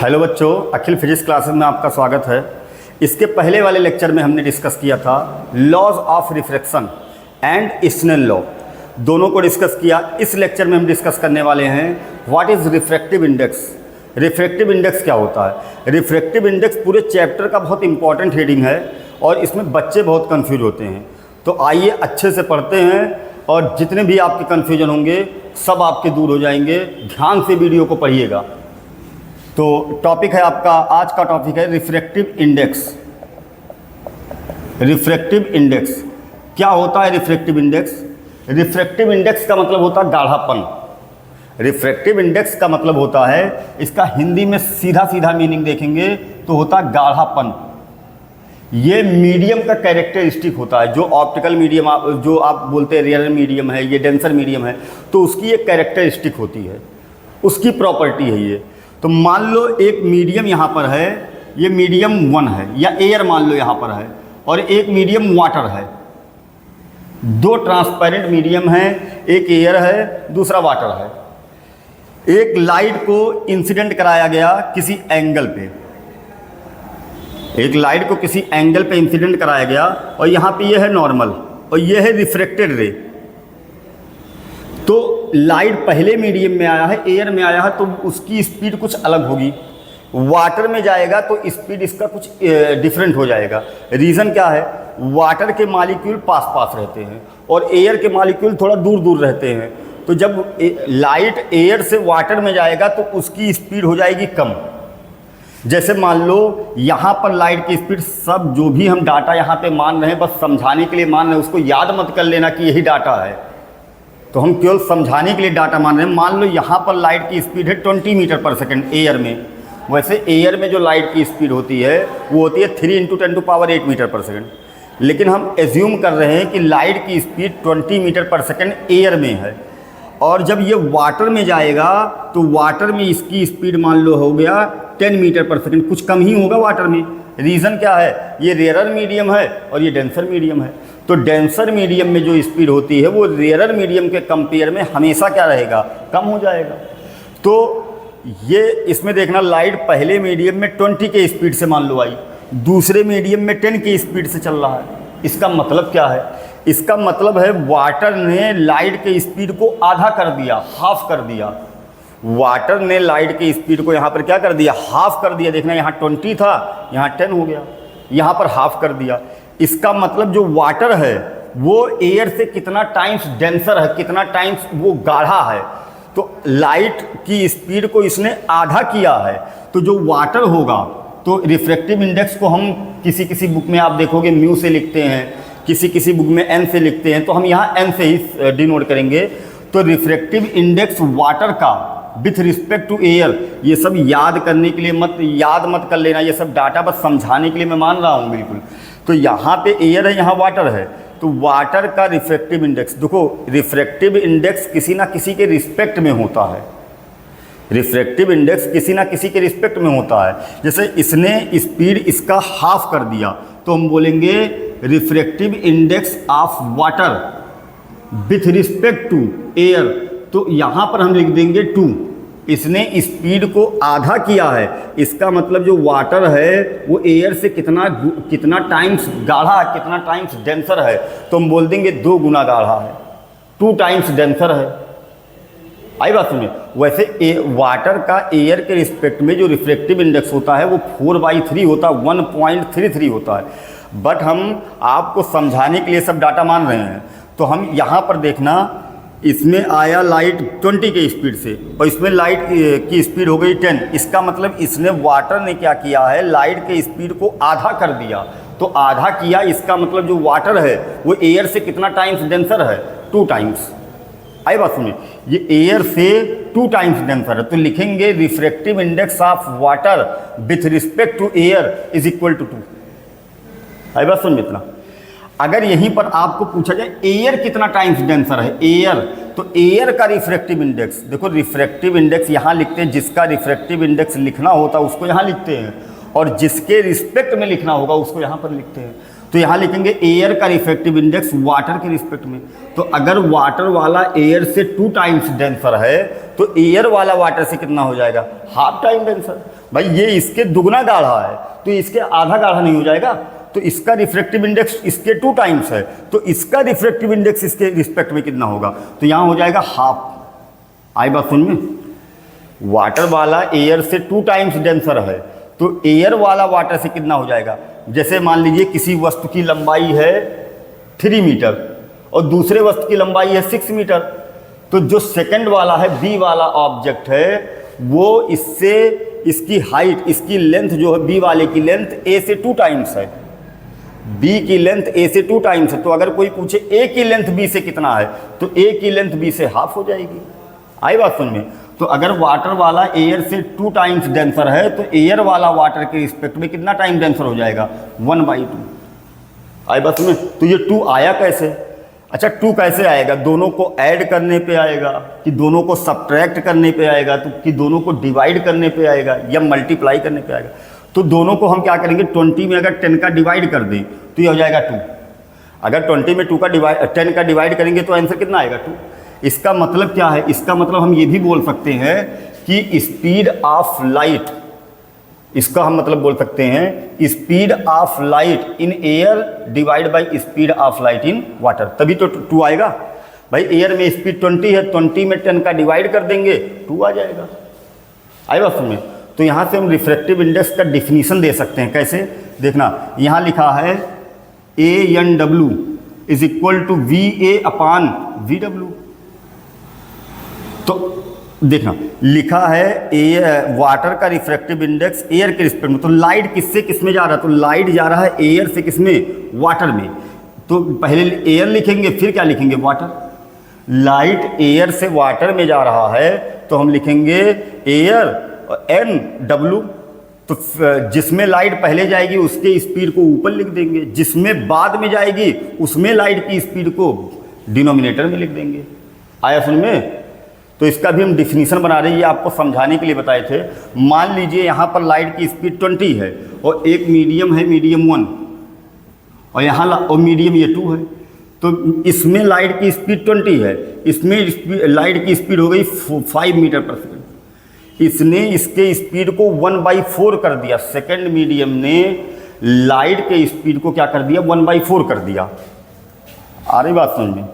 Hello बच्चों, अखिल physics classes में आपका स्वागत है। इसके पहले वाले लेक्चर में हमने डिस्कस किया था laws of refraction and Snell law, दोनों को डिस्कस किया। इस लेक्चर में हम डिस्कस करने वाले हैं what is refractive index. Refractive index क्या होता है? रिफ्रैक्टिव इंडेक्स पूरे चैप्टर का बहुत इंपॉर्टेंट हेडिंग है और इसमें बच्चे बहुत कन्फ्यूज होते हैं। तो आइए अच्छे से पढ़ते हैं और जितने भी आपके कन्फ्यूजन होंगे सब आपके दूर हो जाएंगे। ध्यान से वीडियो को पढ़िएगा। तो टॉपिक है आपका, आज का टॉपिक है रिफ्रैक्टिव इंडेक्स। रिफ्रैक्टिव इंडेक्स क्या होता है? रिफ्रैक्टिव इंडेक्स, रिफ्रैक्टिव इंडेक्स का मतलब होता है गाढ़ापन। रिफ्रैक्टिव इंडेक्स का मतलब होता है, इसका हिंदी में सीधा सीधा मीनिंग देखेंगे तो होता है गाढ़ापन। ये मीडियम का कैरेक्टरिस्टिक होता है। जो ऑप्टिकल मीडियम जो आप बोलते हैं रेयर मीडियम है, ये डेंसर मीडियम है, तो उसकी एक कैरेक्टरिस्टिक होती है, उसकी प्रॉपर्टी है ये। तो मान लो एक मीडियम यहाँ पर है, ये मीडियम 1 है, या एयर मान लो यहाँ पर है, और एक मीडियम वाटर है। दो ट्रांसपेरेंट मीडियम है, एक एयर है दूसरा वाटर है। एक लाइट को इंसिडेंट कराया गया किसी एंगल पे, एक लाइट को किसी एंगल पे इंसिडेंट कराया गया और यहाँ पे ये है नॉर्मल और ये है रिफ्रैक्टेड रे। तो लाइट पहले मीडियम में आया है, एयर में आया है, तो उसकी स्पीड कुछ अलग होगी। वाटर में जाएगा तो स्पीड इसका कुछ डिफरेंट हो जाएगा। रीज़न क्या है? वाटर के मॉलिक्यूल पास पास रहते हैं और एयर के मॉलिक्यूल थोड़ा दूर दूर रहते हैं। तो जब लाइट एयर से वाटर में जाएगा तो उसकी स्पीड हो जाएगी कम। जैसे मान लो यहाँ पर लाइट की स्पीड, सब जो भी हम डाटा यहाँ पे मान रहे हैं बस समझाने के लिए मान रहे हैं, उसको याद मत कर लेना कि यही डाटा है। तो हम केवल समझाने के लिए डाटा मान रहे हैं। मान लो यहाँ पर लाइट की स्पीड है 20 मीटर पर सेकंड एयर में। वैसे एयर में जो लाइट की स्पीड होती है वो होती है 3 × 10⁸ मीटर पर सेकंड। लेकिन हम एज्यूम कर रहे हैं कि लाइट की स्पीड 20 मीटर पर सेकंड एयर में है, और जब ये वाटर में जाएगा तो वाटर में इसकी स्पीड मान लो हो गया 10 मीटर पर सेकंड, कुछ कम ही होगा वाटर में। रीज़न क्या है? ये रेयर मीडियम है और ये डेंसर मीडियम है। तो डेंसर मीडियम में जो स्पीड होती है वो रेयर मीडियम के कंपेयर में हमेशा क्या रहेगा? कम हो जाएगा। तो ये इसमें देखना, लाइट पहले मीडियम में 20 के स्पीड से मान लो आई, दूसरे मीडियम में 10 की स्पीड से चल रहा है। इसका मतलब क्या है? इसका मतलब है वाटर ने लाइट के स्पीड को आधा कर दिया, हाफ कर दिया। वाटर ने लाइट की स्पीड को यहाँ पर क्या कर दिया? हाफ कर दिया। देखना, यहाँ 20 था, यहाँ 10 हो गया, यहाँ पर हाफ कर दिया। इसका मतलब जो वाटर है वो एयर से कितना टाइम्स डेंसर है, कितना टाइम्स वो गाढ़ा है। तो लाइट की स्पीड को इसने आधा किया है। तो जो वाटर होगा, तो रिफ्रैक्टिव इंडेक्स को हम किसी किसी बुक में आप देखोगे म्यू से लिखते हैं, किसी किसी बुक में एन से लिखते हैं, तो हम यहाँ एन से ही डिनोट करेंगे। तो रिफ्रैक्टिव इंडेक्स वाटर का विथ रिस्पेक्ट टू एयर, ये सब याद करने के लिए याद मत कर लेना, ये सब डाटा बस समझाने के लिए मैं मान रहा हूँ बिल्कुल। तो यहाँ पे एयर है, यहाँ वाटर है, तो वाटर का रिफ्रैक्टिव इंडेक्स, देखो रिफ्रैक्टिव इंडेक्स किसी ना किसी के रिस्पेक्ट में होता है। रिफ्रैक्टिव इंडेक्स किसी ना किसी के रिस्पेक्ट में होता है। जैसे इसने स्पीड इसका हाफ कर दिया तो हम बोलेंगे refractive index of water with respect to air. तो यहाँ पर हम लिख देंगे 2। इसने स्पीड को आधा किया है, इसका मतलब जो वाटर है वो एयर से कितना टाइम्स गाढ़ा है, कितना टाइम्स डेंसर है, तो हम बोल देंगे 2 गुना गाढ़ा है, 2 टाइम्स डेंसर है। आई बात सुनिए। वैसे वाटर का एयर के रिस्पेक्ट में जो रिफ्रैक्टिव इंडेक्स होता है वो 4/3 होता है, 1.33 होता है। बट हम आपको समझाने के लिए सब डाटा मान रहे हैं। तो हम यहाँ पर देखना, इसमें आया लाइट 20 के स्पीड से और इसमें लाइट की स्पीड हो गई 10। इसका मतलब इसने वाटर ने क्या किया है? लाइट के स्पीड को आधा कर दिया। तो आधा किया, इसका मतलब जो वाटर है वो एयर से कितना टाइम्स डेंसर है? 2 टाइम्स। आई बात सुनिए, ये एयर से 2 टाइम्स डेंसर है। तो लिखेंगे refractive index of water with respect to air is equal to 2। आई बात सुनिए इतना। अगर यहीं पर आपको पूछा जाए एयर कितना टाइम्स डेंसर है, एयर, तो एयर का रिफ्रैक्टिव इंडेक्स, देखो रिफ्रैक्टिव इंडेक्स यहाँ लिखते हैं, जिसका रिफ्रैक्टिव इंडेक्स लिखना होता है उसको यहाँ लिखते हैं, और जिसके रिस्पेक्ट में लिखना होगा उसको यहाँ पर लिखते हैं। तो यहाँ लिखेंगे एयर का रिफ्रैक्टिव इंडेक्स वाटर के रिस्पेक्ट में। तो अगर वाटर वाला एयर से 2 टाइम्स डेंसर है तो एयर वाला वाटर से कितना हो जाएगा, हाफ टाइम डेंसर। भाई ये इसके दुगना गाढ़ा है तो इसके आधा गाढ़ा नहीं हो जाएगा, तो इसका रिफ्रैक्टिव इंडेक्स इसके 2 टाइम्स है तो इसका रिफ्रैक्टिव इंडेक्स इसके रिस्पेक्ट में कितना होगा, तो यहाँ हो जाएगा हाफ। आई बात सुन में, वाटर वाला एयर से 2 टाइम्स डेंसर है तो एयर वाला वाटर से कितना हो जाएगा। जैसे मान लीजिए किसी वस्तु की लंबाई है 3 मीटर और दूसरे वस्तु की लंबाई है 6 मीटर, तो जो सेकंड वाला है बी वाला ऑब्जेक्ट है वो इससे इसकी हाइट, इसकी लेंथ जो है बी वाले की लेंथ ए से 2 टाइम्स है, बी की लेंथ ए से 2 टाइम्स है। तो अगर कोई पूछे ए की लेंथ बी से कितना है तो ए की लेंथ बी से हाफ हो जाएगी। आई बात सुन में, तो अगर वाटर वाला एयर से 2 टाइम्स डेंसर है तो एयर वाला वाटर के रिस्पेक्ट में कितना टाइम डेंसर हो जाएगा, 1/2। आई बात सुन में, तो ये 2 आया कैसे। अच्छा 2 कैसे आएगा, दोनों को ऐड करने पे आएगा कि दोनों को सब्ट्रैक्ट करने पे आएगा, तो कि दोनों को डिवाइड करने पे आएगा या मल्टीप्लाई करने पे आएगा। तो दोनों को हम क्या करेंगे, 20 में अगर 10 का डिवाइड कर दें तो ये हो जाएगा 2। अगर 20 में 10 का डिवाइड करेंगे तो आंसर कितना आएगा, 2। इसका मतलब क्या है, इसका मतलब हम ये भी बोल सकते हैं कि स्पीड ऑफ लाइट, इसका हम मतलब बोल सकते हैं speed of light in air divide by speed of light in water, तभी तो 2 आएगा। भाई एयर में स्पीड 20 है, 20 में 10 का डिवाइड कर देंगे 2 आ जाएगा। आई बात समझ में, तो यहाँ से हम रिफ्रैक्टिव इंडेक्स का डिफिनीशन दे सकते हैं। कैसे, देखना यहाँ लिखा है ANW is equal to VA/VW। तो देखना लिखा है वाटर का रिफ्रैक्टिव इंडेक्स एयर के रिस्पेक्ट में, तो लाइट किससे किस में जा रहा है, तो लाइट जा रहा है एयर से किस में, वाटर में। तो पहले एयर लिखेंगे फिर क्या लिखेंगे, वाटर। लाइट एयर से वाटर में जा रहा है तो हम लिखेंगे एयर NW। तो जिसमें लाइट पहले जाएगी उसके स्पीड को ऊपर लिख देंगे, जिसमें बाद में जाएगी उसमें लाइट की स्पीड को डिनोमिनेटर में लिख देंगे। आया समझ में, तो इसका भी हम डिफिनीशन बना रहे हैं, ये आपको समझाने के लिए बताए थे। मान लीजिए यहाँ पर लाइट की स्पीड 20 है और एक मीडियम है, मीडियम 1, और यहाँ और मीडियम ये 2 है। तो इसमें लाइट की स्पीड 20 है, इसमें लाइट की स्पीड हो गई 5 मीटर पर सेकेंड। इसने इसके स्पीड को 1/4 कर दिया, सेकेंड मीडियम ने लाइट के स्पीड को क्या कर दिया, 1/4 कर दिया। आ रही बात समझ में,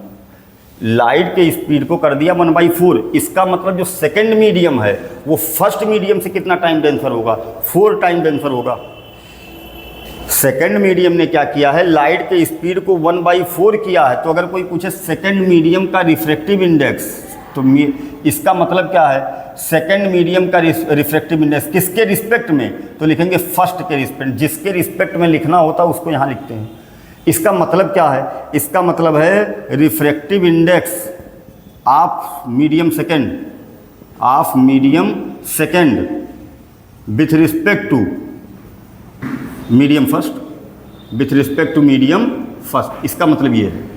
लाइट के स्पीड को कर दिया 1/4। इसका मतलब जो सेकंड मीडियम है वो फर्स्ट मीडियम से कितना टाइम डेंसर होगा, 4 टाइम डेंसर होगा। सेकंड मीडियम ने क्या किया है, लाइट के स्पीड को 1/4 किया है। तो अगर कोई पूछे सेकंड मीडियम का रिफ्रैक्टिव इंडेक्स, तो इसका मतलब क्या है, सेकंड मीडियम का रिफ्रैक्टिव इंडेक्स किसके रिस्पेक्ट में, तो लिखेंगे फर्स्ट के रिस्पेक्ट। जिसके रिस्पेक्ट में लिखना होता है उसको यहाँ लिखते हैं। इसका मतलब क्या है, इसका मतलब है refractive index of medium second with respect to medium first, with respect to medium first. इसका मतलब ये है।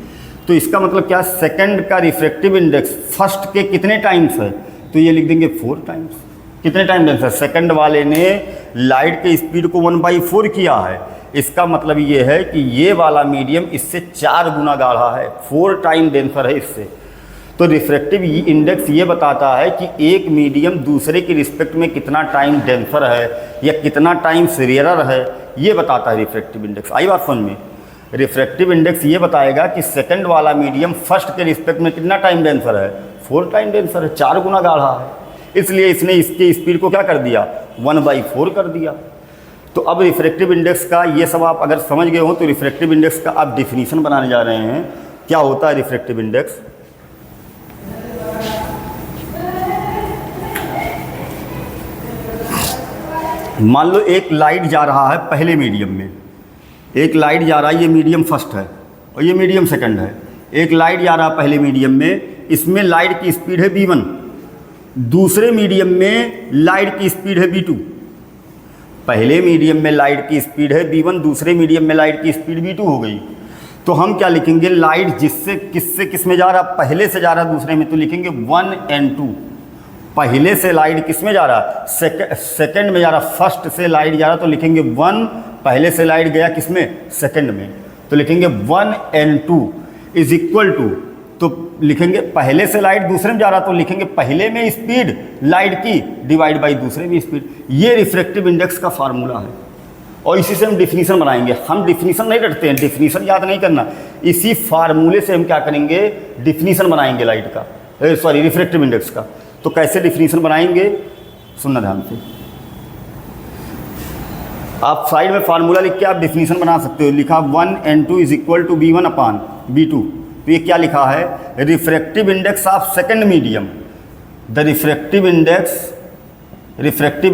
तो इसका मतलब क्या, सेकंड का रिफ्रैक्टिव इंडेक्स फर्स्ट के कितने टाइम्स है, तो ये लिख देंगे 4 टाइम्स। कितने टाइम डेंसर, सेकंड वाले ने लाइट के स्पीड को 1/4 किया है। इसका मतलब ये है कि ये वाला मीडियम इससे 4 गुना गाढ़ा है, 4 टाइम डेंसर है इससे। तो रिफ्रैक्टिव इंडेक्स ये बताता है कि एक मीडियम दूसरे के रिस्पेक्ट में कितना टाइम डेंसर है या कितना टाइम रेयरर है, ये बताता है रिफ्रैक्टिव इंडेक्स। आई बात समझ में, रिफ्रैक्टिव इंडेक्स ये बताएगा कि सेकंड वाला मीडियम फर्स्ट के रिस्पेक्ट में कितना टाइम डेंसर है, 4 टाइम डेंसर है, 4 गुना गाढ़ा है। इसलिए इसने इसके स्पीड को क्या कर दिया, 1/4 कर दिया। तो अब रिफ्रैक्टिव इंडेक्स का ये सब आप अगर समझ गए हो तो रिफ्रैक्टिव इंडेक्स का आप डिफिनीशन बनाने जा रहे हैं। क्या होता है रिफ्रैक्टिव इंडेक्स, मान लो एक लाइट जा रहा है पहले मीडियम में, एक लाइट जा रहा है, ये मीडियम फर्स्ट है और ये मीडियम सेकंड है। एक लाइट जा रहा है पहले मीडियम में, इसमें लाइट की स्पीड है v1, दूसरे मीडियम में लाइट की स्पीड है v2। पहले मीडियम में लाइट की स्पीड है v1, दूसरे मीडियम में लाइट की स्पीड v2 हो गई। तो हम क्या लिखेंगे, लाइट जिससे किससे किस में जा रहा, पहले से जा रहा दूसरे में, तो लिखेंगे 1 and 2। पहले से लाइट किस में जा रहा, सेकंड में जा रहा, फर्स्ट से लाइट जा रहा तो लिखेंगे 1, पहले से लाइट गया किस में, सेकंड में। तो लिखेंगे 1n2 इज इक्वल टू, तो लिखेंगे पहले से लाइट दूसरे में जा रहा तो लिखेंगे पहले में स्पीड लाइट की डिवाइड बाई दूसरे में स्पीड। ये रिफ्रैक्टिव इंडेक्स का फार्मूला है और इसी से हम डिफिनीशन बनाएंगे। हम डिफिनीशन नहीं रटते हैं, डिफिनीशन याद नहीं करना, इसी फार्मूले से हम क्या करेंगे, डिफिनीशन बनाएंगे लाइट का, सॉरी रिफ्रैक्टिव इंडेक्स का। तो कैसे डिफिनीशन बनाएंगे, सुनना ध्यान से। आप साइड में फार्मूला लिख के आप डिफिनीशन बना सकते हो। लिखा 1n2 is equal to b1 upon b2। तो ये क्या लिखा है, refractive index of second medium, the refractive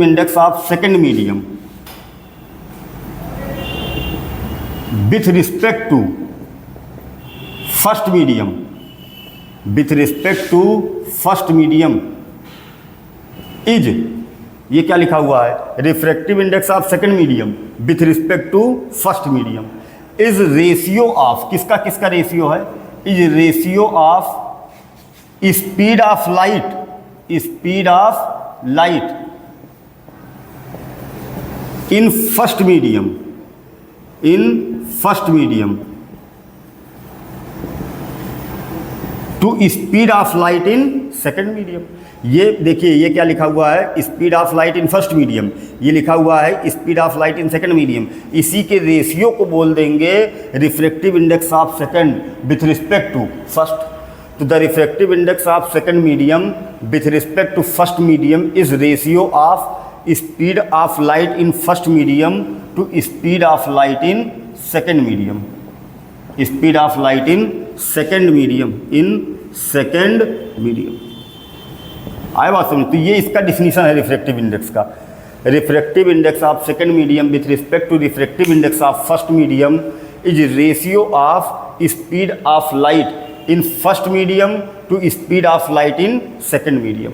index of second medium with respect to first medium, with respect to first medium is, ये क्या लिखा हुआ है, refractive index of second medium with respect to first medium is ratio of, किसका किसका ratio है, is ratio of speed of light, speed of light in first medium, in first medium to speed of light in second medium. ये देखिए ये क्या लिखा हुआ है, speed of light in first medium, ये लिखा हुआ है speed of light in second medium. इसी के रेशियो को बोल देंगे refractive index of second with respect to first. तो the refractive index of second medium with respect to first medium is ratio of speed of light in first medium to speed of light in second medium, speed of light in second medium, in second medium. आए बात समझ। तो ये इसका definition है refractive index का। Refractive index of second medium with respect to refractive index of first medium is ratio of speed of light in first medium to speed of light in second medium.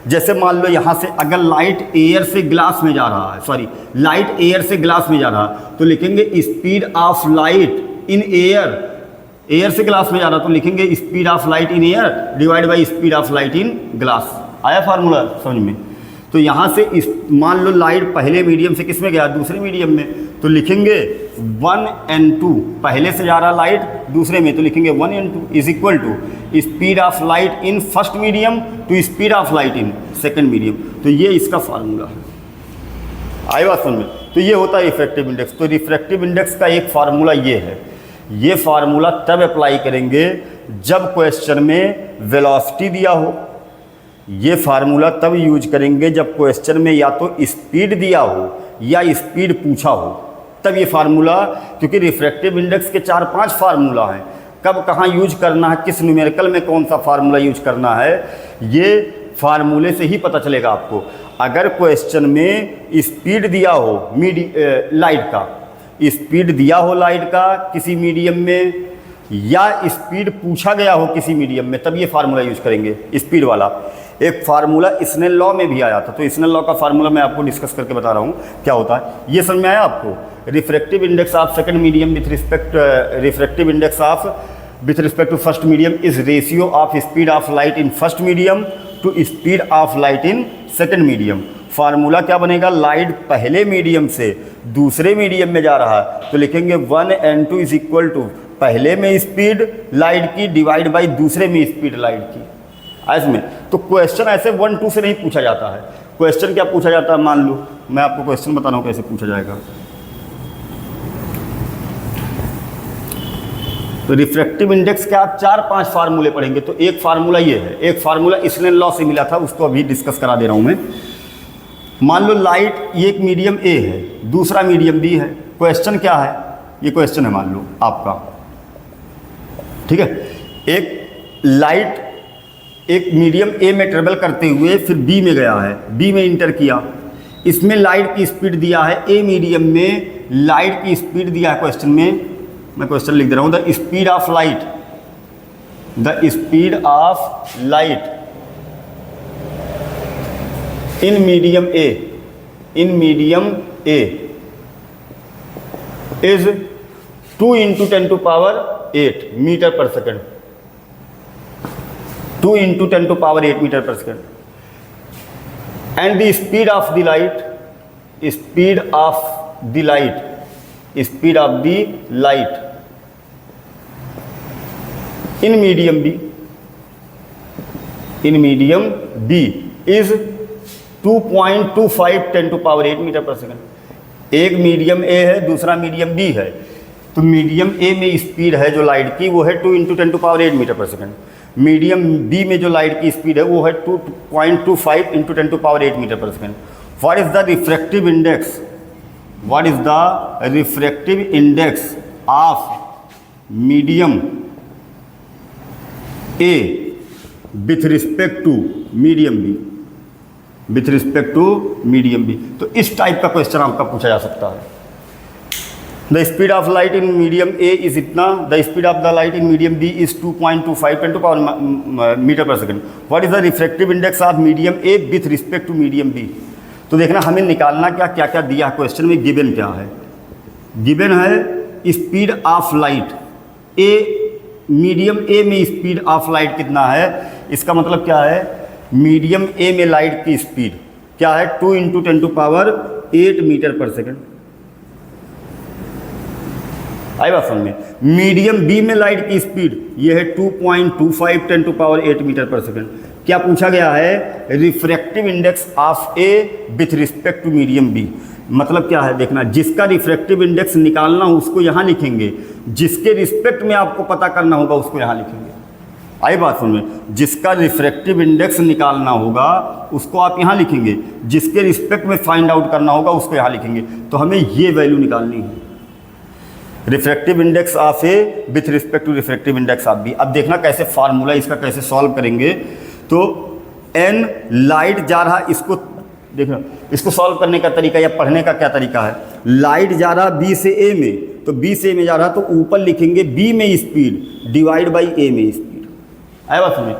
जैसे मान लो यहाँ से अगर light air से glass में जा रहा है, सॉरी लाइट एयर से ग्लास में जा रहा है, तो लिखेंगे speed of light in air, air से ग्लास में जा रहा तो लिखेंगे speed of light in air divide by speed of light in glass. आया फार्मूला समझ में। तो यहाँ से मान लो लाइट पहले मीडियम से किस में गया, दूसरे मीडियम में, तो लिखेंगे 1n2, पहले से जा रहा लाइट दूसरे में, तो लिखेंगे 1n2 is equal to speed of light in first medium to speed of light in second medium. तो ये इसका फार्मूला है। आई बात समझ में। तो ये होता है रिफ्रैक्टिव इंडेक्स। तो रिफ्रैक्टिव इंडेक्स का एक फार्मूला ये है। ये फार्मूला तब अप्लाई करेंगे जब क्वेश्चन में वेलोसिटी दिया हो। ये फार्मूला तब यूज करेंगे जब क्वेश्चन में या तो स्पीड दिया हो या स्पीड पूछा हो, तब ये फार्मूला, क्योंकि रिफ्रैक्टिव इंडेक्स के 4-5 फार्मूला हैं, कब कहाँ यूज करना है, किस न्यूमेरिकल में कौन सा फार्मूला यूज करना है, ये फार्मूले से ही पता चलेगा आपको। अगर क्वेश्चन में स्पीड दिया हो लाइट का, स्पीड दिया हो लाइट का किसी मीडियम में, या स्पीड पूछा गया हो किसी मीडियम में, तब ये फार्मूला यूज करेंगे स्पीड वाला। एक फार्मूला स्नेल लॉ में भी आया था, तो स्नेल लॉ का फार्मूला मैं आपको डिस्कस करके बता रहा हूँ क्या होता है। ये समझ में आया आपको। Refractive index of second medium with respect, refractive index of with respect to first medium is ratio of speed of light in first medium to speed of light in second medium. Formula क्या बनेगा, light पहले medium से दूसरे medium में जा रहा है, तो लिखेंगे 1n2 इज इक्वल टू पहले में स्पीड लाइट की डिवाइड बाई दूसरे में स्पीड लाइट की। इसमें तो क्वेश्चन ऐसे 1-2 से नहीं पूछा जाता है। क्वेश्चन क्या पूछा जाता है, मान लो मैं आपको क्वेश्चन बता रहा हूँ कैसे पूछा जाएगा। तो रिफ्रैक्टिव इंडेक्स के आप 4-5 फार्मूले पढ़ेंगे। तो एक फार्मूला ये है, एक फार्मूला स्नेल लॉ से मिला था, उसको अभी डिस्कस करा दे रहा हूँ मैं। मान लो लाइट एक मीडियम ए है, दूसरा मीडियम बी है। क्वेश्चन क्या है, ये क्वेश्चन है मान लो आपका, ठीक है। एक लाइट एक मीडियम ए में ट्रेवल करते हुए फिर बी में गया है, बी में इंटर किया। इसमें लाइट की स्पीड दिया है, ए मीडियम में लाइट की स्पीड दिया है क्वेश्चन में, मैं क्वेश्चन लिख दे रहा हूँ, the speed of light, the speed of light in medium A, in medium A is 2 × 10⁸ metre पर सेकेंड, 2 × 10⁸ मीटर पर second. And the speed of the light, speed of the light, speed of the light in medium B is 2.25 10⁸ metre पर second. एक medium A है, दूसरा medium B है। तो medium ए में speed है जो लाइट की वो है 2 × 10⁸ मीटर पर सेकंड। मीडियम बी में जो लाइट की स्पीड है वो है 2.25 × 10⁸ मीटर पर second. What is the refractive index? What is the refractive index of medium A with respect to medium B? With respect to medium B. तो इस टाइप का क्वेश्चन आपका पूछा जा सकता है। The speed of light in medium A is इतना, the speed of the light in medium B is 2.25 10⁻⁻⁰ meter पर second. What is the refractive index of medium A with respect to medium B? तो देखना हमें निकालना क्या क्या क्या दिया क्वेश्चन में, गिवन क्या है। गिवन है speed of light A, medium ए में स्पीड ऑफ लाइट कितना है। इसका मतलब क्या है, मीडियम ए में लाइट की स्पीड क्या है 2 × 10⁸ मीटर पर सेकंड। आई बात समझ में। मीडियम बी में लाइट की स्पीड ये है 2.25 10⁸ मीटर पर सेकंड। क्या पूछा गया है, refractive index of A with respect to medium B. मतलब क्या है देखना, जिसका रिफ्रैक्टिव इंडेक्स निकालना हो उसको यहाँ लिखेंगे, जिसके रिस्पेक्ट में आपको पता करना होगा उसको यहाँ लिखेंगे। आई बात सुन में, जिसका रिफ्रैक्टिव इंडेक्स निकालना होगा उसको आप यहाँ लिखेंगे, जिसके रिस्पेक्ट में फाइंड आउट करना होगा उसको यहाँ लिखेंगे। तो हमें ये वैल्यू निकालनी है, refractive index of A with respect to refractive index of B. अब देखना कैसे फार्मूला इसका कैसे सॉल्व करेंगे। तो एन लाइट जा रहा, इसको देखना, इसको सॉल्व करने का तरीका या पढ़ने का क्या तरीका है। लाइट जा रहा बी से ए में, तो बी से ए में जा रहा तो ऊपर लिखेंगे बी में स्पीड डिवाइड बाई ए में स्पीड। आया बात समझ?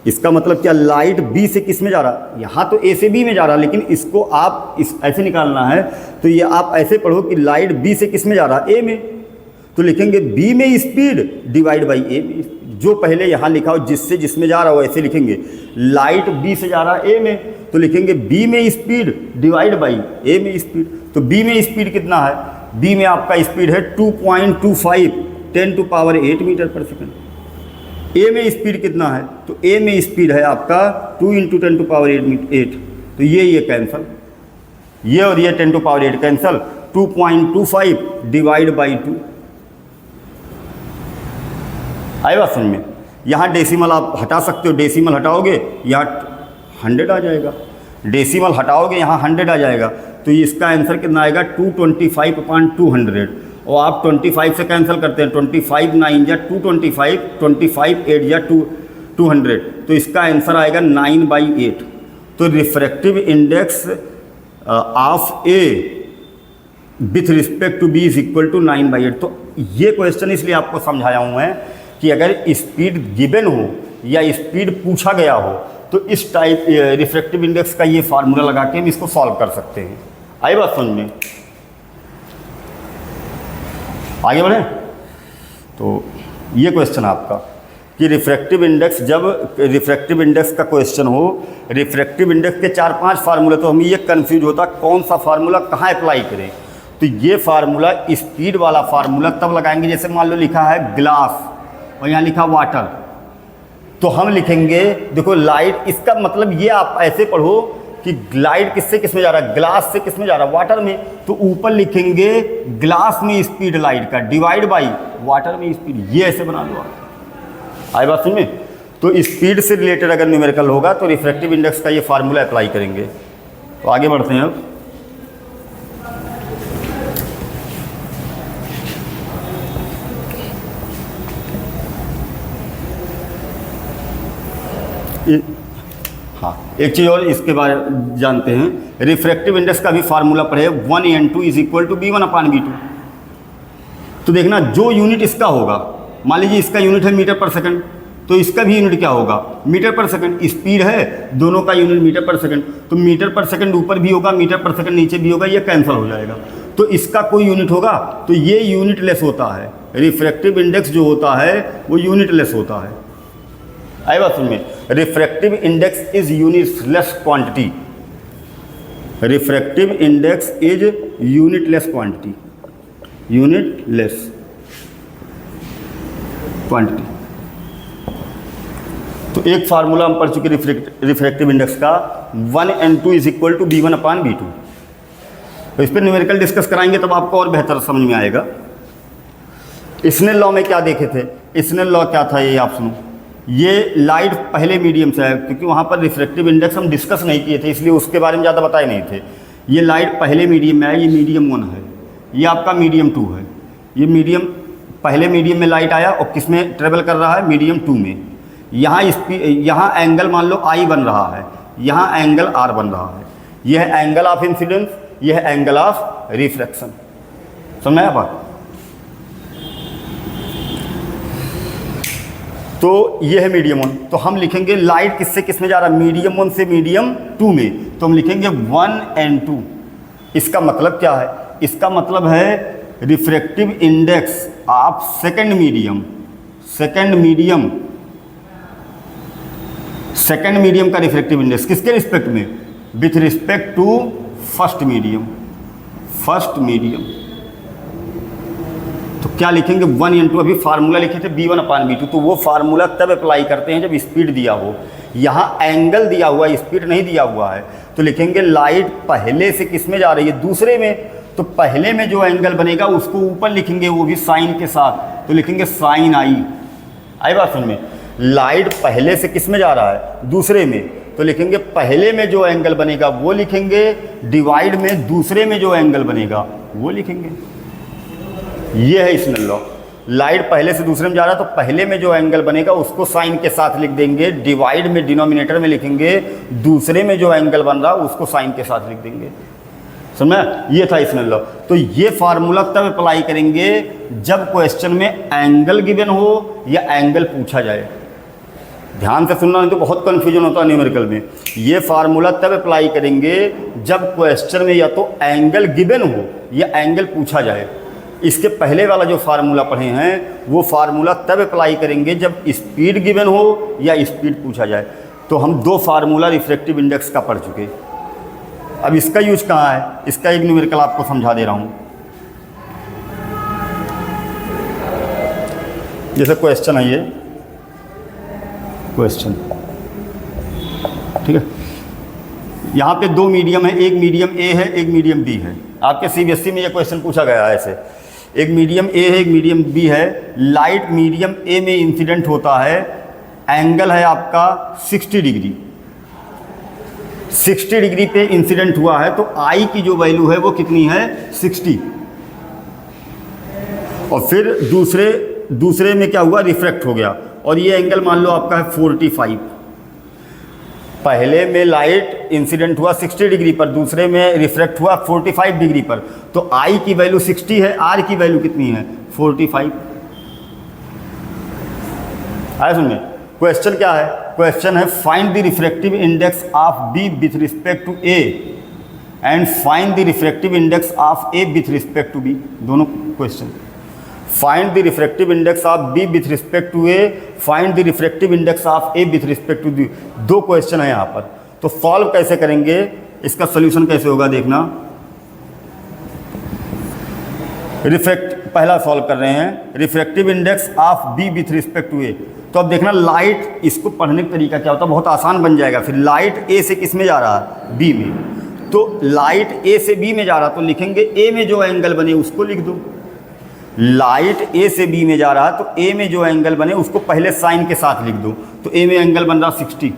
इसका मतलब क्या, लाइट बी से किस में जा रहा, यहाँ तो ए से बी में जा रहा, लेकिन इसको आप इस ऐसे निकालना है। तो ये आप ऐसे पढ़ो कि लाइट बी से किस में जा रहा, ए में, तो लिखेंगे बी में स्पीड डिवाइड बाई ए में स्पीड। जो पहले यहाँ लिखा हो जिससे जिसमें जा रहा हो ऐसे लिखेंगे। लाइट बी से जा रहा है ए में, तो लिखेंगे बी में स्पीड डिवाइड बाई ए में स्पीड। तो बी में स्पीड कितना है, बी में आपका स्पीड है 2.25 10⁸ मीटर पर सेकंड। ए में स्पीड कितना है, तो ए में स्पीड है आपका 2 × 10⁸ तो ये कैंसल, ये और ये 10⁸ कैंसल, 2.25 डिवाइड बाई 2। आई बात समझ में। यहाँ डेसिमल आप हटा सकते हो, डेसिमल हटाओगे यहाँ 100 आ जाएगा, डेसिमल हटाओगे यहाँ 100 आ जाएगा। तो इसका आंसर कितना आएगा 225/200। और आप 25 से कैंसिल करते हैं, 25 9 या 225, 25 8 या 200, तो इसका आंसर आएगा 9/8। तो refractive index of A with respect to B is equal to 9/8। तो ये क्वेश्चन इसलिए आपको समझाया हूँ मैं कि अगर स्पीड गिवन हो या स्पीड पूछा गया हो तो इस टाइप रिफ्रैक्टिव इंडेक्स का ये फार्मूला लगा के हम इसको सॉल्व कर सकते हैं। आई बात समझ में? आगे बढ़े। तो ये क्वेश्चन आपका कि रिफ्रैक्टिव इंडेक्स, जब रिफ्रैक्टिव इंडेक्स का क्वेश्चन हो, रिफ्रैक्टिव इंडेक्स के 4-5 फार्मूले, तो हमें ये कंफ्यूज होता कौन सा फार्मूला कहाँ अप्लाई करें। तो ये फार्मूला, स्पीड वाला फार्मूला तब लगाएंगे जैसे मान लो लिखा है ग्लास और यहाँ लिखा वाटर, तो हम लिखेंगे, देखो लाइट, इसका मतलब ये आप ऐसे पढ़ो कि लाइट किससे किस में जा रहा है, ग्लास से किस में जा रहा है, वाटर में। तो ऊपर लिखेंगे ग्लास में स्पीड लाइट का डिवाइड बाई वाटर में स्पीड, ये ऐसे बना दो आप। आई बात समझ में? तो स्पीड से रिलेटेड अगर न्यूमेरिकल होगा तो रिफ्रैक्टिव इंडेक्स का ये फार्मूला अप्लाई करेंगे। तो आगे बढ़ते हैं अब। हाँ, एक चीज़ और इसके बारे में जानते हैं, रिफ्रैक्टिव इंडेक्स का भी फार्मूला पढ़े, 1n2 = b1/b2। तो देखना जो यूनिट इसका होगा, मान लीजिए इसका यूनिट है मीटर पर सेकंड, तो इसका भी यूनिट क्या होगा, मीटर पर सेकंड। स्पीड है, दोनों का यूनिट मीटर पर सेकंड, तो मीटर पर सेकंड ऊपर भी होगा, मीटर पर सेकंड नीचे भी होगा, ये कैंसिल हो जाएगा। तो इसका कोई यूनिट होगा, तो ये यूनिट लेस होता है। रिफ्रैक्टिव इंडेक्स जो होता है वो यूनिट लेस होता है। आई बात समझ में? Refractive index is unitless quantity. Refractive index is unitless quantity, unitless quantity. तो एक फार्मूला हम पढ़ चुके रिफ्रैक्टिव इंडेक्स का 1n2 is equal to b1/b2। तो इस पर न्यूमेरिकल डिस्कस कराएंगे तब आपको और बेहतर समझ में आएगा। स्नेल लॉ में क्या देखे थे? स्नेल लॉ क्या था ये आप सुनो। ये लाइट पहले मीडियम से है, क्योंकि वहाँ पर रिफ्रैक्टिव इंडेक्स हम डिस्कस नहीं किए थे इसलिए उसके बारे में ज़्यादा बताए नहीं थे। ये लाइट पहले मीडियम में है, ये मीडियम 1 है, ये आपका मीडियम 2 है। ये मीडियम पहले मीडियम में लाइट आया और किस में ट्रेवल कर रहा है? मीडियम 2 में। यहाँ एंगल मान लो I बन रहा है, यहाँ एंगल R बन रहा है। यह है एंगल ऑफ इंसिडेंस, यह है एंगल ऑफ रिफ्रैक्शन। समझ में आया बात? तो ये है मीडियम 1। तो हम लिखेंगे लाइट किससे किस में जा रहा है? मीडियम 1 से मीडियम 2 में। तो हम लिखेंगे 1n2। इसका मतलब क्या है? इसका मतलब है refractive index of second medium का रिफ्रैक्टिव इंडेक्स किसके रिस्पेक्ट में? With respect to first medium. तो क्या लिखेंगे? 1n2। अभी फार्मूला लिखे थे b1/b2। तो वो फार्मूला तब अप्लाई करते हैं जब स्पीड दिया हो। यहाँ एंगल दिया हुआ है, स्पीड नहीं दिया हुआ है। तो लिखेंगे लाइट पहले से किस में जा रही है? दूसरे में। तो पहले में जो एंगल बनेगा उसको ऊपर लिखेंगे, वो भी साइन के साथ। तो लिखेंगे साइन आई बात समझ में? लाइट पहले से किस में जा रहा है? दूसरे में। तो लिखेंगे पहले में जो एंगल बनेगा वो लिखेंगे, डिवाइड में दूसरे में जो एंगल बनेगा वो लिखेंगे। ये है स्नेल लॉ। लाइट पहले से दूसरे में जा रहा है तो पहले में जो एंगल बनेगा उसको साइन के साथ लिख देंगे, डिवाइड में डिनोमिनेटर में लिखेंगे, दूसरे में जो एंगल बन रहा उसको साइन के साथ लिख देंगे। समझ? ये था स्नेल लॉ। तो ये फार्मूला तब अप्लाई करेंगे जब क्वेश्चन में एंगल गिवन हो या एंगल पूछा जाए। ध्यान से सुनना, नहीं तो बहुत कन्फ्यूजन होता है न्यूमेरिकल में। ये फार्मूला तब अप्लाई करेंगे जब क्वेश्चन में या तो एंगल गिवन हो या एंगल पूछा जाए। इसके पहले वाला जो फार्मूला पढ़े हैं वो फार्मूला तब अप्लाई करेंगे जब स्पीड गिवन हो या स्पीड पूछा जाए। तो हम 2 फार्मूला रिफ्रैक्टिव इंडेक्स का पढ़ चुके। अब इसका यूज कहाँ है? इसका एक न्यूमेरिकल आपको समझा दे रहा हूँ। जैसे क्वेश्चन है, ये क्वेश्चन, ठीक है। यहाँ पे 2 मीडियम है, एक मीडियम ए है, एक मीडियम बी है। आपके सीबीएसई में ये क्वेश्चन पूछा गया है ऐसे। एक मीडियम ए है, एक मीडियम बी है। लाइट मीडियम ए में इंसिडेंट होता है, एंगल है आपका 60 डिग्री। 60 डिग्री पे इंसिडेंट हुआ है तो आई की जो वैल्यू है वो कितनी है? 60। और फिर दूसरे में क्या हुआ? रिफ्रैक्ट हो गया और ये एंगल मान लो आपका है 45। पहले में लाइट इंसिडेंट हुआ 60 डिग्री पर, दूसरे में रिफ्रैक्ट हुआ 45 डिग्री पर। तो आई की वैल्यू 60 है, आर की वैल्यू कितनी है? 45। आया सुनिए, क्वेश्चन क्या है? क्वेश्चन है find the refractive index of B with respect to A and find the refractive index of A with respect to B. दोनों question. Find the refractive index of B with respect to A, find the refractive index of A with respect to B. 2 question है यहाँ पर। तो solve कैसे करेंगे, इसका solution कैसे होगा देखना। पहला सॉल्व कर रहे हैं refractive index of B with respect to A. तो अब देखना लाइट, इसको पढ़ने का तरीका क्या होता है, बहुत आसान बन जाएगा। फिर लाइट ए से किस में जा रहा है? बी में। तो लाइट ए से बी में जा रहा तो लिखेंगे ए में जो एंगल बने उसको लिख दो। लाइट ए से बी में जा रहा है तो ए में जो एंगल बने उसको पहले साइन के साथ लिख दो। तो ए में एंगल बन रहा 60,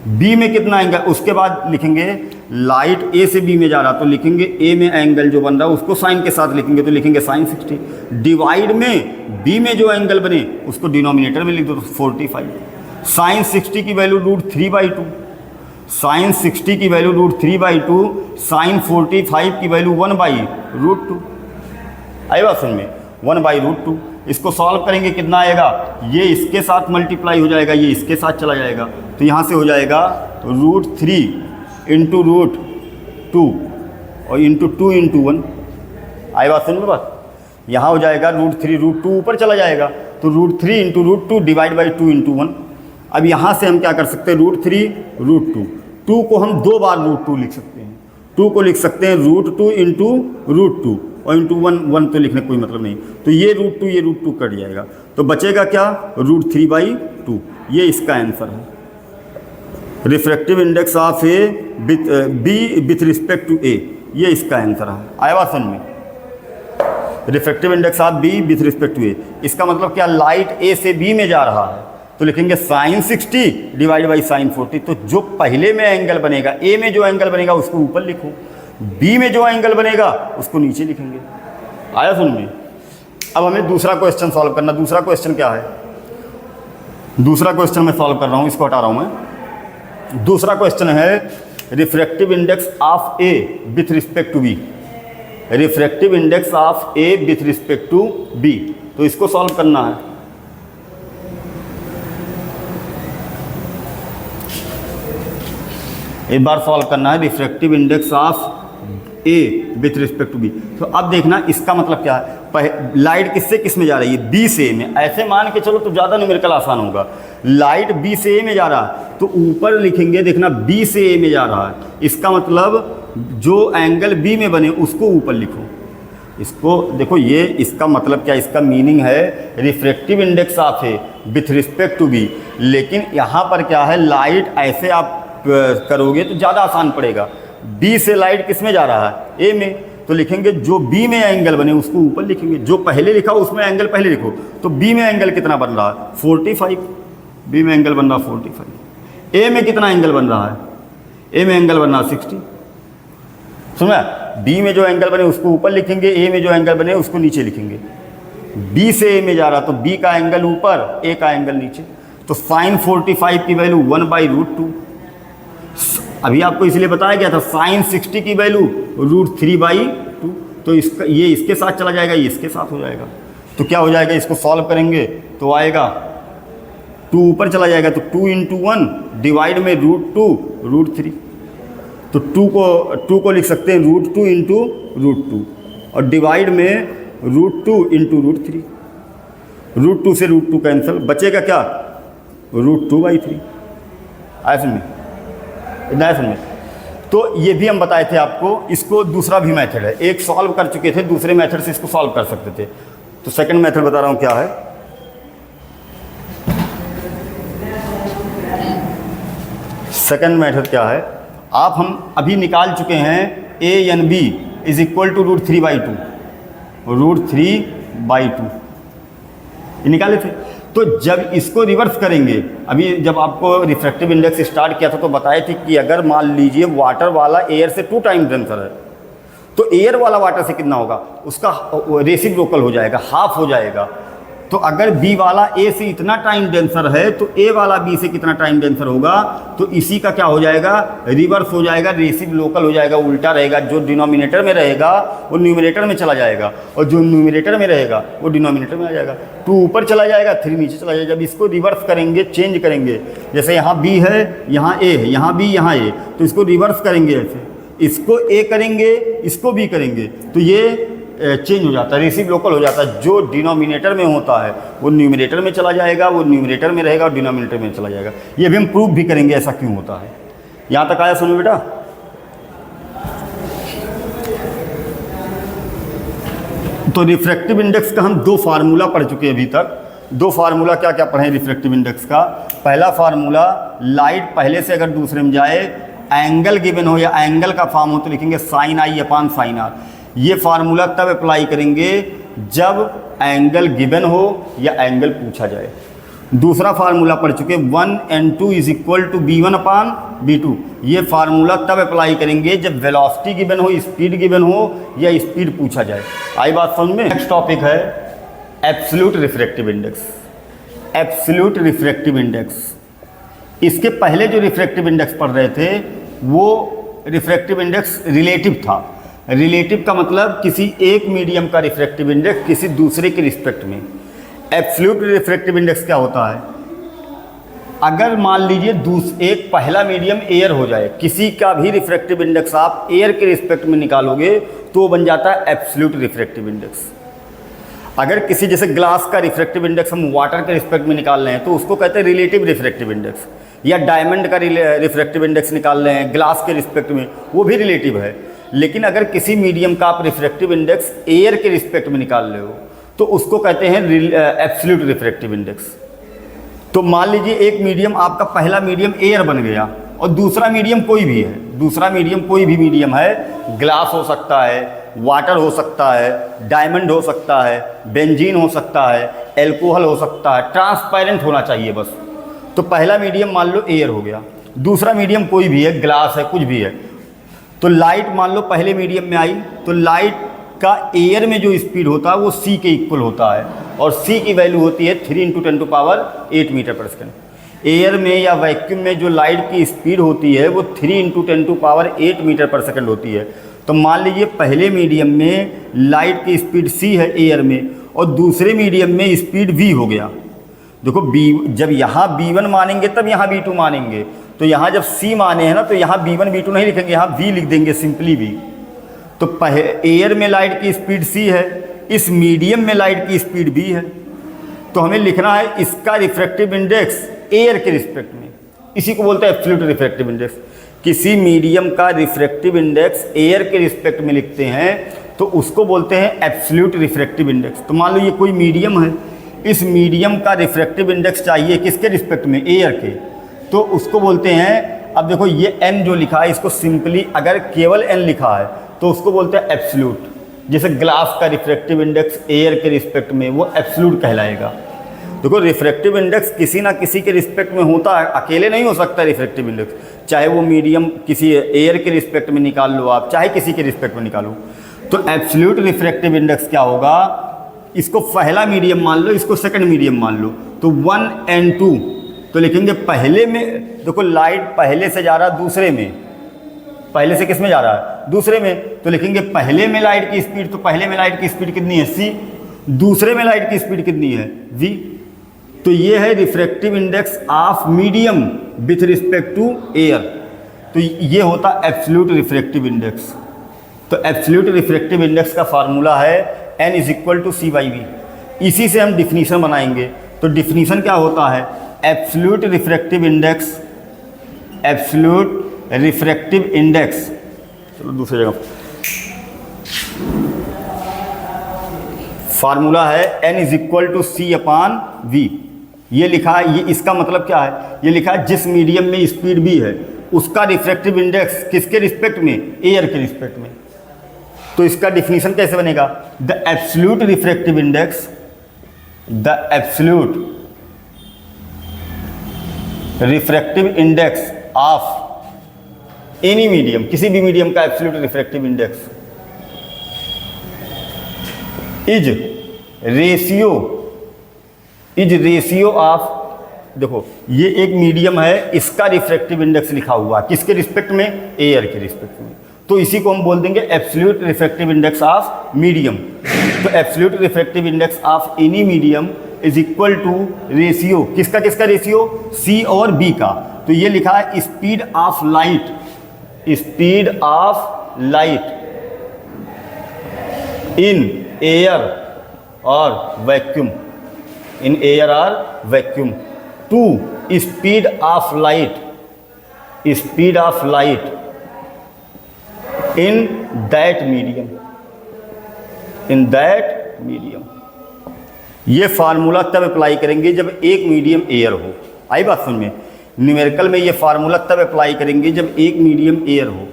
बी में कितना एंगल, उसके बाद लिखेंगे लाइट ए से बी में जा रहा तो लिखेंगे ए में एंगल जो बन रहा उसको साइन के साथ लिखेंगे। तो लिखेंगे साइन 60। डिवाइड में बी में जो एंगल बने उसको डिनोमिनेटर में लिख दो, तो 45। साइन 60 की वैल्यू √3/2, साइन 60 की वैल्यू √3/2, साइन 45 की वैल्यू 1/√2। आई बात समझ में? 1/√2। इसको सॉल्व करेंगे कितना आएगा? ये इसके साथ मल्टीप्लाई हो जाएगा, ये इसके साथ चला जाएगा। तो यहाँ से हो जाएगा √3 इंटू √2 और इंटू 2 इंटू 1। आई बात समझ में? बात यहाँ हो जाएगा √3 ऊपर चला जाएगा तो √3 इंटू √2 डिवाइड बाई 2 इंटू 1। अब यहाँ से हम क्या कर सकते हैं? √3 √2, 2 को हम 2 बार √2 लिख सकते हैं। 2 को लिख सकते हैं √2 इंटू √2 और इंटू 1 तो लिखने कोई मतलब नहीं। तो ये √2 कट जाएगा तो बचेगा क्या? √3/2। ये इसका आंसर है। Refractive index of A B with respect to A, ये इसका आंसर है। आया बात समझ में? Refractive index of B with respect to A, इसका मतलब क्या, लाइट ए से बी में जा रहा है तो लिखेंगे साइन 60 डिवाइड बाई साइन 40। तो जो पहले में एंगल बनेगा, ए में जो एंगल बनेगा उसको ऊपर लिखो, बी में जो एंगल बनेगा उसको नीचे लिखेंगे। आया समझ में? अब हमें दूसरा क्वेश्चन सॉल्व करना। दूसरा क्वेश्चन क्या है? दूसरा क्वेश्चन मैं सॉल्व कर रहा हूँ, इसको हटा रहा हूँ मैं। दूसरा क्वेश्चन है refractive index of A with respect to B. Refractive index of A with respect to B, तो इसको सॉल्व करना है। एक बार सॉल्व करना है refractive index of A with respect to B. तो अब देखना इसका मतलब क्या है, लाइट किससे किस में जा रही है, बी से ए में। ऐसे मान के चलो तो ज़्यादा न्यूमेरिकल आसान होगा। लाइट बी से ए में जा रहा है तो ऊपर लिखेंगे, देखना बी से ए में जा रहा है, इसका मतलब जो एंगल बी में बने उसको ऊपर लिखो। इसको देखो, ये इसका मतलब क्या, इसका मीनिंग है refractive index of A with respect to B. लेकिन यहाँ पर क्या है, लाइट ऐसे आप करोगे तो ज़्यादा आसान पड़ेगा। बी से लाइट किस में जा रहा है, ए में, तो लिखेंगे जो बी में एंगल बने उसको ऊपर लिखेंगे। जो पहले लिखा उसमें एंगल पहले लिखो। तो बी में एंगल कितना बन रहा है, 45। बी में एंगल बन रहा है 45। ए में कितना एंगल बन रहा है, ए में एंगल बन रहा है 60। सुना, बी में जो एंगल बने उसको ऊपर लिखेंगे, ए में जो एंगल बने उसको नीचे लिखेंगे। बी से ए में जा रहा तो बी का एंगल ऊपर, ए का एंगल नीचे। तो साइन 45 की वैल्यू 1/√2। अभी आपको इसलिए बताया गया था साइन 60 की वैल्यू √3/2। तो इसका ये इसके साथ चला जाएगा, ये इसके साथ हो जाएगा। तो क्या हो जाएगा, इसको सॉल्व करेंगे तो आएगा 2 ऊपर चला जाएगा तो 2 × 1 डिवाइड में √2√3। तो 2 को लिख सकते हैं √2 × √2 और डिवाइड में √2 × √3। √2 से √2 कैंसिल, बचेगा क्या, √2/3। ऐसे में इतना समझ में। तो ये भी हम बताए थे आपको। इसको दूसरा भी मेथड है, एक सॉल्व कर चुके थे, दूसरे मेथड से इसको सॉल्व कर सकते थे। तो सेकंड मेथड बता रहा हूँ क्या है। सेकंड मेथड क्या है, आप हम अभी निकाल चुके हैं A n B is equal to √3/2, √3/2 निकाले थे। तो जब इसको रिवर्स करेंगे, अभी जब आपको रिफ्रैक्टिव इंडेक्स स्टार्ट किया था तो बताए थे कि अगर मान लीजिए वाटर वाला एयर से 2 टाइम डेंसर है तो एयर वाला वाटर से कितना होगा, उसका रेसिप्रोकल हो जाएगा, हाफ हो जाएगा। तो अगर बी वाला ए से इतना टाइम डेंसर है तो ए वाला बी से कितना टाइम डेंसर होगा, तो इसी का क्या हो जाएगा, रिवर्स हो जाएगा, रेसिप्रोकल हो जाएगा, उल्टा रहेगा। जो डिनोमिनेटर में रहेगा वो न्यूमरेटर में चला जाएगा और जो न्यूमरेटर में रहेगा वो डिनोमिनेटर में आ जाएगा। 2 ऊपर चला जाएगा, 3 नीचे चला जाएगा। जब इसको रिवर्स करेंगे, चेंज करेंगे, जैसे यहाँ बी है, यहाँ ए है, यहाँ बी, यहाँ ए, तो इसको रिवर्स करेंगे ऐसे, इसको ए करेंगे, इसको बी करेंगे, तो ये चेंज हो जाता है, रेसिप्रोकल हो जाता है। जो डिनोमिनेटर में होता है वो न्यूमरेटर में चला जाएगा, वो न्यूमरेटर में रहेगा और डिनोमिनेटर में चला जाएगा। ये भी हम प्रूव भी करेंगे ऐसा क्यों होता है। यहाँ तक आया सुनो बेटा। तो रिफ्रैक्टिव इंडेक्स का हम 2 फार्मूला पढ़ चुके हैं अभी तक। 2 फार्मूला क्या क्या पढ़े रिफ्रैक्टिव इंडेक्स का। पहला फार्मूला, लाइट पहले से अगर दूसरे में जाए, एंगल गिवन हो या एंगल का फॉर्म हो तो लिखेंगे sin I/sin R। ये फार्मूला तब अप्लाई करेंगे जब एंगल गिवन हो या एंगल पूछा जाए। दूसरा फार्मूला पढ़ चुके 1n2 = b1/b2। ये फार्मूला तब अप्लाई करेंगे जब वेलोसिटी गिवन हो, स्पीड गिवन हो या स्पीड पूछा जाए। आई बात समझ में। नेक्स्ट टॉपिक है absolute refractive index. Absolute refractive index, इसके पहले जो रिफ्रैक्टिव इंडेक्स पढ़ रहे थे वो रिफ्रैक्टिव इंडेक्स रिलेटिव था। रिलेटिव का मतलब किसी एक मीडियम का रिफ्रैक्टिव इंडेक्स किसी दूसरे के रिस्पेक्ट में। एब्सोल्यूट रिफ्रैक्टिव इंडेक्स क्या होता है, अगर मान लीजिए एक पहला मीडियम एयर हो जाए, किसी का भी रिफ्रैक्टिव इंडेक्स आप एयर के रिस्पेक्ट में निकालोगे तो वो बन जाता है एब्सोल्यूट रिफ्रैक्टिव इंडेक्स। अगर किसी जैसे ग्लास का रिफ्रैक्टिव इंडेक्स हम वाटर के रिस्पेक्ट में निकाल रहे हैं तो उसको कहते हैं रिलेटिव रिफ्रैक्टिव इंडेक्स। या डायमंड का रिफ्रैक्टिव इंडेक्स निकाल रहे हैं ग्लास के रिस्पेक्ट में, वो भी रिलेटिव है। लेकिन अगर किसी मीडियम का आप रिफ्रैक्टिव इंडेक्स एयर के रिस्पेक्ट में निकाल रहे हो तो उसको कहते हैं एब्सोल्यूट रिफ्रैक्टिव इंडेक्स। तो मान लीजिए एक मीडियम, आपका पहला मीडियम एयर बन गया और दूसरा मीडियम कोई भी है, दूसरा मीडियम कोई भी मीडियम है, ग्लास हो सकता है, वाटर हो सकता है, डायमंड हो सकता है, बेंजीन हो सकता है, एल्कोहल हो सकता है, ट्रांसपेरेंट होना चाहिए बस। तो पहला मीडियम मान लो एयर हो गया, दूसरा मीडियम कोई भी है, ग्लास है, कुछ भी है। तो लाइट मान लो पहले मीडियम में आई, तो लाइट का एयर में जो स्पीड होता है वो c के इक्वल होता है और c की वैल्यू होती है 3 × 10⁸ मीटर पर सेकेंड। एयर में या वैक्यूम में जो लाइट की स्पीड होती है वो 3 × 10⁸ मीटर पर सेकेंड होती है। तो मान लीजिए पहले मीडियम में लाइट की स्पीड c है एयर में और दूसरे मीडियम में स्पीड v हो गया। देखो b, जब यहाँ b1 मानेंगे तब यहाँ b2 मानेंगे, तो यहाँ जब c माने हैं ना तो यहाँ b1 b2 नहीं लिखेंगे, यहाँ v लिख देंगे, सिंपली v। तो एयर में लाइट की स्पीड c है, इस मीडियम में लाइट की स्पीड v है, तो हमें लिखना है इसका रिफ्रैक्टिव इंडेक्स एयर के रिस्पेक्ट में, इसी को बोलते हैं एब्सोल्यूट रिफ्रैक्टिव इंडेक्स। किसी मीडियम का रिफ्रैक्टिव इंडेक्स एयर के रिस्पेक्ट में लिखते हैं तो उसको बोलते हैं एब्सोल्यूट रिफ्रैक्टिव इंडेक्स। तो मान लो ये कोई मीडियम है, इस मीडियम का रिफ्रैक्टिव इंडेक्स चाहिए किसके रिस्पेक्ट में, एयर के, तो उसको बोलते हैं, अब देखो ये n जो लिखा है इसको सिंपली अगर केवल n लिखा है तो उसको बोलते हैं एब्सोल्यूट। जैसे ग्लास का रिफ्रैक्टिव इंडेक्स एयर के रिस्पेक्ट में, वो एब्सोल्यूट कहलाएगा। देखो रिफ्रैक्टिव इंडेक्स किसी ना किसी के रिस्पेक्ट में होता है, अकेले नहीं हो सकता रिफ्रैक्टिव इंडेक्स, चाहे वो मीडियम किसी एयर के रिस्पेक्ट में निकाल लो आप, चाहे किसी के रिस्पेक्ट में निकालो। तो एब्सोल्यूट रिफ्रैक्टिव इंडेक्स क्या होगा, इसको पहला मीडियम मान लो, इसको सेकंड मीडियम मान लो, तो 1 और 2, तो लिखेंगे पहले में, देखो लाइट पहले से जा रहा है दूसरे में, पहले से किस में जा रहा है, दूसरे में, तो लिखेंगे पहले में लाइट की स्पीड, तो पहले में लाइट की स्पीड कितनी है c, दूसरे में लाइट की स्पीड कितनी है v। तो ये है refractive index of medium with respect to air, तो ये होता है एब्सोल्यूट रिफ्रैक्टिव इंडेक्स। तो एब्सोल्यूट रिफ्रैक्टिव इंडेक्स का फार्मूला है n = c/v। इसी से हम डिफिनीशन बनाएंगे। तो डिफिनीशन क्या होता है, absolute refractive index, absolute refractive index, चलो दूसरी जगह, फार्मूला है n = c/v। ये लिखा है, ये इसका मतलब क्या है, ये लिखा है जिस मीडियम में स्पीड v है उसका रिफ्रैक्टिव इंडेक्स किसके रिस्पेक्ट में, एयर के रिस्पेक्ट में। तो इसका डिफिनीशन कैसे बनेगा, the absolute refractive index, the absolute refractive index of any medium, किसी भी मीडियम का absolute refractive index is ratio of, देखो ये एक मीडियम है, इसका रिफ्रैक्टिव इंडेक्स लिखा हुआ है किसके रिस्पेक्ट में, एयर के रिस्पेक्ट में, तो इसी को हम बोल देंगे absolute refractive index of medium. तो absolute refractive index of any medium is equal to ratio, किसका किसका रेशियो, c और b का। तो ये लिखा है speed of light, speed of light in air और वैक्यूम, इन एयर और vacuum, to speed of light, speed of light in that medium, in that medium. ये फार्मूला तब अप्लाई करेंगे जब एक मीडियम एयर हो। आई बात समझ में, न्यूमेरिकल में ये फार्मूला तब अप्लाई करेंगे जब एक मीडियम एयर हो,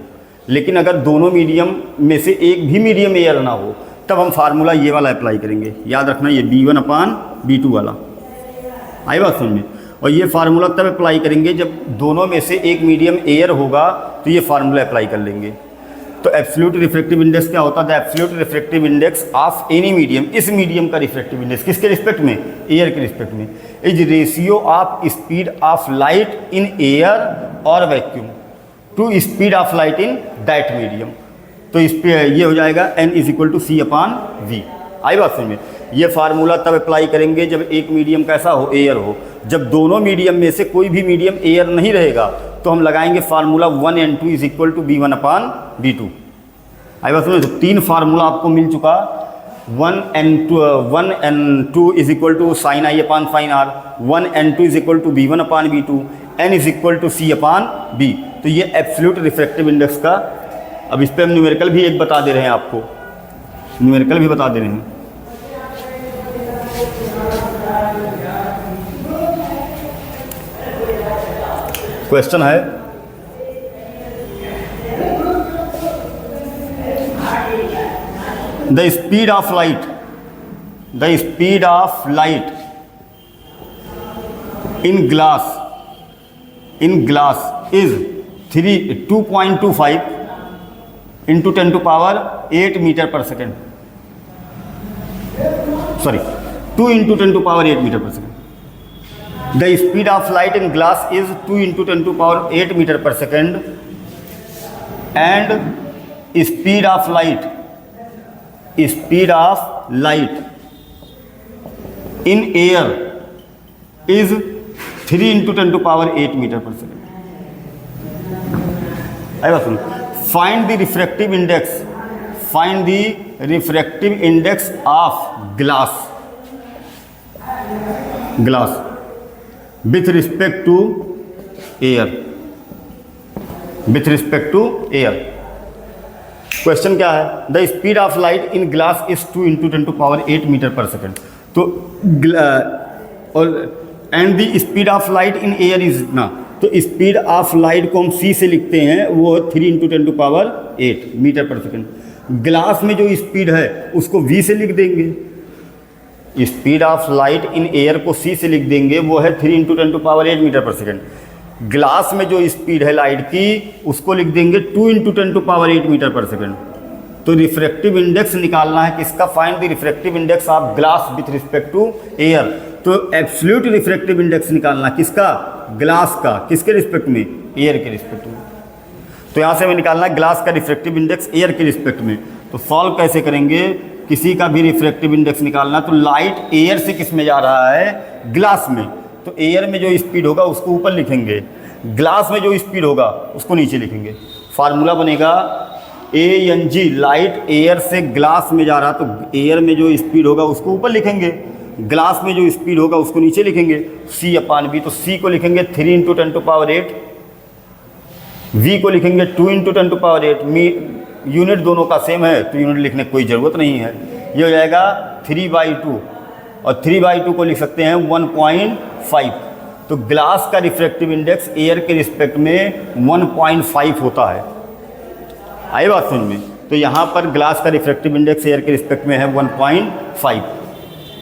लेकिन अगर दोनों मीडियम में से एक भी मीडियम एयर ना हो तब हम फार्मूला ये वाला अप्लाई करेंगे। याद रखना ये b1/b2 वाला। आई बात समझ में, और ये फार्मूला तब अप्लाई करेंगे जब दोनों में से एक मीडियम एयर होगा, तो ये फार्मूला अप्लाई कर लेंगे। तो एब्सोल्यूट रिफ्रैक्टिव इंडेक्स क्या होता है, absolute refractive index of any medium, इस मीडियम का रिफ्रैक्टिव इंडेक्स किसके रिस्पेक्ट में, एयर के रिस्पेक्ट में, is ratio of speed of light in air और vacuum to speed of light in that medium. तो इस पे ये हो जाएगा n = c/v। आई बात समझ में, ये फार्मूला तब अप्लाई करेंगे जब एक मीडियम कैसा हो, एयर हो। जब दोनों मीडियम में से कोई भी मीडियम एयर नहीं रहेगा तो हम लगाएंगे फार्मूला 1 और 2 = b1/b2। आई बात समझ, तो तीन फार्मूला आपको मिल चुका, 1 और 2 = sin i/sin r, 1 और 2 = b1/b2, n = c/v। तो ये एब्सोल्यूट रिफ्रैक्टिव इंडेक्स का, अब इस पर हम न्यूमेरिकल भी एक बता दे रहे हैं आपको, न्यूमेरिकल भी बता दे रहे हैं। क्वेश्चन है the speed of light in glass is 2.25 into 10 to power 8 metre पर second, sorry 2 into 10 to power 8 metre पर second. The speed of light in glass is 2 into 10 to power 8 metre पर second and speed of light in air is 3 into 10 to power 8 metre पर second. आई बात सुन, find the refractive index of glass with respect to air. Question क्या है? The speed of light in glass is 2 into 10 to power 8 metre पर second. तो और and the speed of light in air is ना, तो speed of light को हम सी से लिखते हैं, वो 3 इंटू 10 टू पावर 8 मीटर पर सेकेंड। ग्लास में जो स्पीड है उसको वी से लिख देंगे, speed of light in air को सी से लिख देंगे, वो है 3 इंटू 10 टू पावर 8 मीटर पर सेकेंड। ग्लास में जो स्पीड है लाइट की उसको लिख देंगे 2 इंटू 10 टू पावर 8 मीटर पर सेकेंड। तो रिफ्रैक्टिव इंडेक्स निकालना है किसका? Find the refractive index of glass with respect to air. तो एब्सोल्यूट रिफ्रैक्टिव इंडेक्स निकालना किसका? ग्लास का। किसके रिस्पेक्ट में? एयर के रिस्पेक्ट में। तो यहाँ से हमें निकालना है ग्लास का रिफ्रैक्टिव इंडेक्स एयर के रिस्पेक्ट में। तो सॉल्व कैसे करेंगे? किसी का भी रिफ्रैक्टिव इंडेक्स निकालना, तो लाइट एयर से किस में जा रहा है? ग्लास में। तो एयर में जो स्पीड होगा उसको ऊपर लिखेंगे, ग्लास में जो स्पीड होगा उसको नीचे लिखेंगे। फार्मूला बनेगा ANG, लाइट एयर से ग्लास में जा रहा, तो एयर में जो स्पीड होगा उसको ऊपर लिखेंगे, ग्लास में जो स्पीड होगा उसको नीचे लिखेंगे। C/V, तो C को लिखेंगे 3 इंटू 10 टू पावर 8, V को लिखेंगे 2 इंटू 10 टू पावर 8। यूनिट दोनों का सेम है तो यूनिट लिखने की कोई ज़रूरत नहीं है। ये हो जाएगा 3/2 और 3/2 को लिख सकते हैं 1.5। तो ग्लास का रिफ्रैक्टिव इंडेक्स एयर के रिस्पेक्ट में 1.5 होता है। आई बात समझ में? तो यहाँ पर ग्लास का रिफ्रैक्टिव इंडेक्स एयर के रिस्पेक्ट में है 1.5।